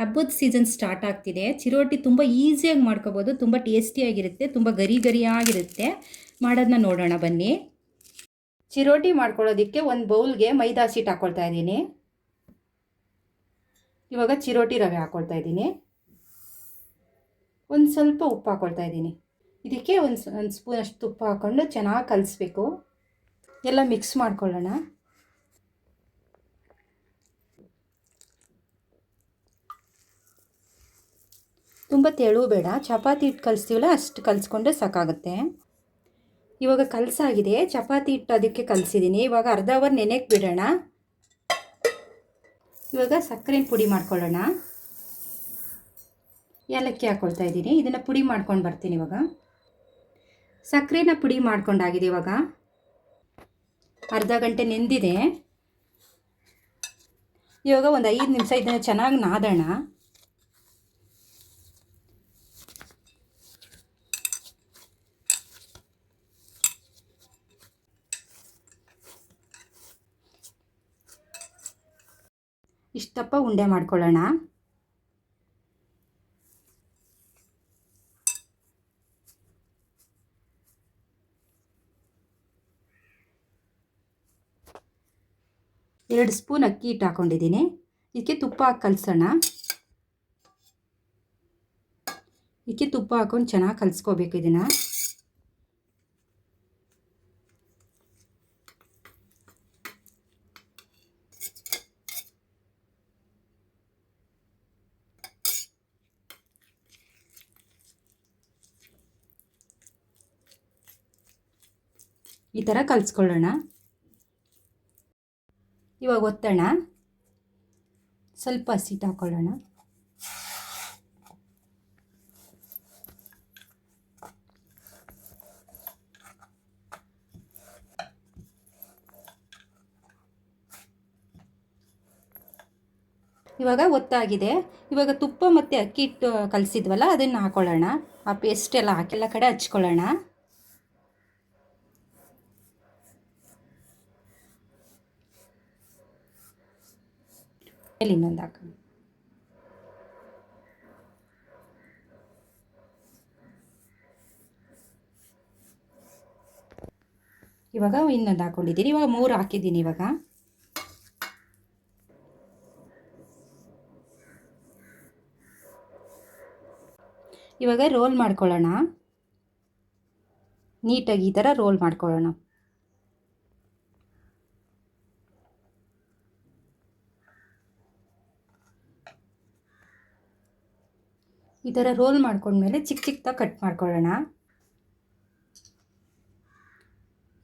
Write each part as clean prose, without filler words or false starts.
ಹಬ್ಬದ season start ಆಗ್ತಿದೆ. ಚಿರೋಟಿ ತುಂಬ ಈಸಿಯಾಗಿ ಮಾಡ್ಕೋಬೋದು. ತುಂಬ ಟೇಸ್ಟಿಯಾಗಿರುತ್ತೆ. ತುಂಬ ಗರಿ ಗರಿಯಾಗಿರುತ್ತೆ. ಮಾಡೋದನ್ನ ನೋಡೋಣ ಬನ್ನಿ. ಚಿರೋಟಿ ಮಾಡ್ಕೊಳ್ಳೋದಕ್ಕೆ ಒಂದು ಬೌಲ್ಗೆ ಮೈದಾ ಹಸಿಟ್ಟು ಹಾಕ್ಕೊಳ್ತಾ ಇದ್ದೀನಿ. ಇವಾಗ ಚಿರೋಟಿ ರವೆ ಹಾಕ್ಕೊಳ್ತಾ ಇದ್ದೀನಿ. ಒಂದು ಸ್ವಲ್ಪ ಉಪ್ಪು ಹಾಕ್ಕೊಳ್ತಾ ಇದ್ದೀನಿ. ಇದಕ್ಕೆ ಒಂದು ಸ್ಪೂನ್ ಅಷ್ಟು ತುಪ್ಪ ಹಾಕ್ಕೊಂಡು ಚೆನ್ನಾಗಿ ಕಲಿಸ್ಬೇಕು. ಎಲ್ಲ ಮಿಕ್ಸ್ ಮಾಡ್ಕೊಳ್ಳೋಣ. ತುಂಬ ತೆಳು ಬೇಡ, ಚಪಾತಿ ಹಿಟ್ಟು ಕಲಿಸ್ತೀವಲ್ಲ ಅಷ್ಟು ಕಲಿಸ್ಕೊಂಡ್ರೆ ಸಾಕಾಗುತ್ತೆ. ಇವಾಗ ಕಲಸಾಗಿದೆ. ಚಪಾತಿ ಹಿಟ್ಟು ಅದಕ್ಕೆ ಕಲಿಸಿದ್ದೀನಿ. ಇವಾಗ ಅರ್ಧ ಅವರ್ ನೆನೆಗೆ ಬಿಡೋಣ. ಇವಾಗ ಸಕ್ಕರೆನ ಪುಡಿ ಮಾಡ್ಕೊಳ್ಳೋಣ. ಏಲಕ್ಕಿ ಹಾಕ್ಕೊಳ್ತಾ ಇದ್ದೀನಿ. ಇದನ್ನು ಪುಡಿ ಮಾಡ್ಕೊಂಡು ಬರ್ತೀನಿ. ಇವಾಗ ಸಕ್ಕರೆನ ಪುಡಿ ಮಾಡ್ಕೊಂಡಾಗಿದೆ. ಇವಾಗ ಅರ್ಧ ಗಂಟೆ ನೆಂದಿದೆ. ಇವಾಗ ಒಂದು 5 ನಿಮಿಷ ಇದನ್ನು ಚೆನ್ನಾಗಿ ನಾದೋಣ. ಇಷ್ಟಪ್ಪ ಉಂಡೆ ಮಾಡ್ಕೊಳ್ಳೋಣ. ಎರಡು ಸ್ಪೂನ್ ಅಕ್ಕಿ ಹಿಟ್ಟು ಹಾಕ್ಕೊಂಡಿದ್ದೀನಿ. ಇದಕ್ಕೆ ತುಪ್ಪ ಹಾಕಿ ಕಲಸೋಣ. ಇದಕ್ಕೆ ತುಪ್ಪ ಹಾಕ್ಕೊಂಡು ಚೆನ್ನಾಗಿ ಕಲಿಸ್ಕೋಬೇಕು. ಇದನ್ನು ಈ ಥರ ಕಲಿಸ್ಕೊಳ್ಳೋಣ. ಇವಾಗ ಒತ್ತೋಣ. ಸ್ವಲ್ಪ ಹಸಿಟ್ಟು ಹಾಕ್ಕೊಳ್ಳೋಣ. ಇವಾಗ ಒತ್ತಾಗಿದೆ. ಇವಾಗ ತುಪ್ಪ ಮತ್ತು ಅಕ್ಕಿ ಹಿಟ್ಟು ಕಲಸಿದ್ವಲ್ಲ ಅದನ್ನು ಹಾಕ್ಕೊಳ್ಳೋಣ. ಆ ಪೇಸ್ಟ್ ಎಲ್ಲ ಹಾಕಿ ಎಲ್ಲ ಕಡೆ ಹಚ್ಕೊಳ್ಳೋಣ. ಇನ್ನೊಂದು ಹಾಕೋಣ. ಇವಾಗ ಇನ್ನೊಂದು ಹಾಕ್ಕೊಂಡಿದ್ದೀನಿ. ಇವಾಗ 3 ಹಾಕಿದ್ದೀನಿ. ಇವಾಗ ರೋಲ್ ಮಾಡ್ಕೊಳ್ಳೋಣ. ನೀಟಾಗಿ ಈ ಥರ ರೋಲ್ ಮಾಡ್ಕೊಳ್ಳೋಣ. ಈ ಥರ ರೋಲ್ ಮಾಡ್ಕೊಂಡ್ಮೇಲೆ ಚಿಕ್ಕ ಚಿಕ್ಕದಾಗಿ ಕಟ್ ಮಾಡ್ಕೊಳ್ಳೋಣ.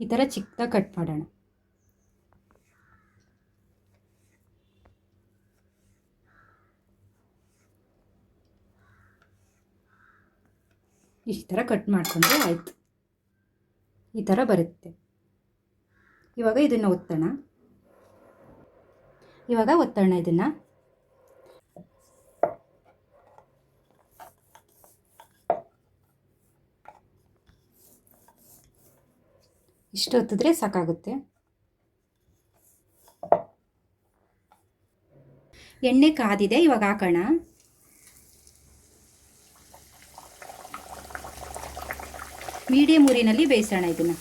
ಈ ಥರ ಚಿಕ್ಕದಾಗಿ ಕಟ್ ಮಾಡೋಣ. ಈ ಥರ ಕಟ್ ಮಾಡಿಕೊಂಡ್ರೆ ಆಯಿತು. ಈ ಥರ ಬರುತ್ತೆ. ಇವಾಗ ಇದನ್ನು ಒತ್ತೋಣ. ಇದನ್ನು ಇಷ್ಟು ಒತ್ತಿದ್ರೆ ಸಾಕಾಗುತ್ತೆ. ಎಣ್ಣೆ ಕಾದಿದೆ. ಇವಾಗ ಹಾಕೋಣ. ಮೀಡಿಯಂ ಉರಿನಲ್ಲಿ ಬೇಯಿಸೋಣ ಇದನ್ನು.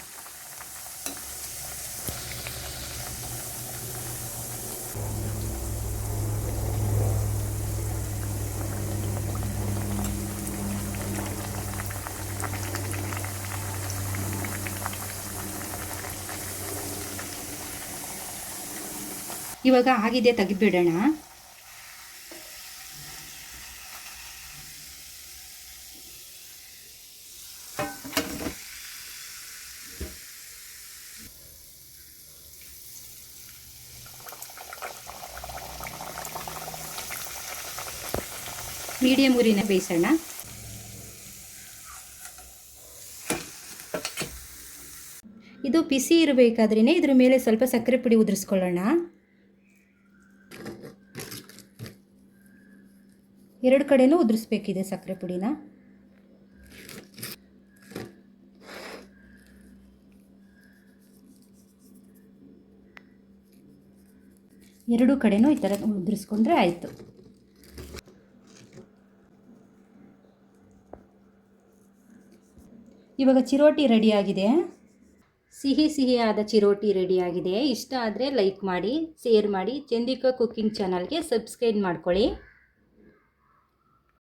ಇವಾಗ ಆಗಿದೆ, ತೆಗೆದುಬಿಡೋಣ. ಮೀಡಿಯಂ ಉರಿನ ಬೇಯಿಸೋಣ. ಇದು ಬಿಸಿ ಇರಬೇಕಾದ್ರೇ ಇದ್ರ ಮೇಲೆ ಸ್ವಲ್ಪ ಸಕ್ಕರೆ ಪುಡಿ ಉದುರಿಸ್ಕೊಳ್ಳೋಣ. 2 ಕಡೆನೂ ಉದುರಿಸ್ಬೇಕಿದೆ ಸಕ್ಕರೆ ಪುಡಿನ. ಎರಡೂ ಕಡೆನೂ ಈ ಥರ ಉದುರಿಸ್ಕೊಂಡ್ರೆ ಆಯಿತು. ಇವಾಗ ಚಿರೋಟಿ ರೆಡಿಯಾಗಿದೆ. ಸಿಹಿ ಸಿಹಿಯಾದ ಚಿರೋಟಿ ರೆಡಿಯಾಗಿದೆ. ಇಷ್ಟ ಆದರೆ ಲೈಕ್ ಮಾಡಿ, ಶೇರ್ ಮಾಡಿ, ಚಂದ್ರಿಕಾ ಕುಕ್ಕಿಂಗ್ ಚಾನಲ್ಗೆ ಸಬ್ಸ್ಕ್ರೈಬ್ ಮಾಡ್ಕೊಳ್ಳಿ.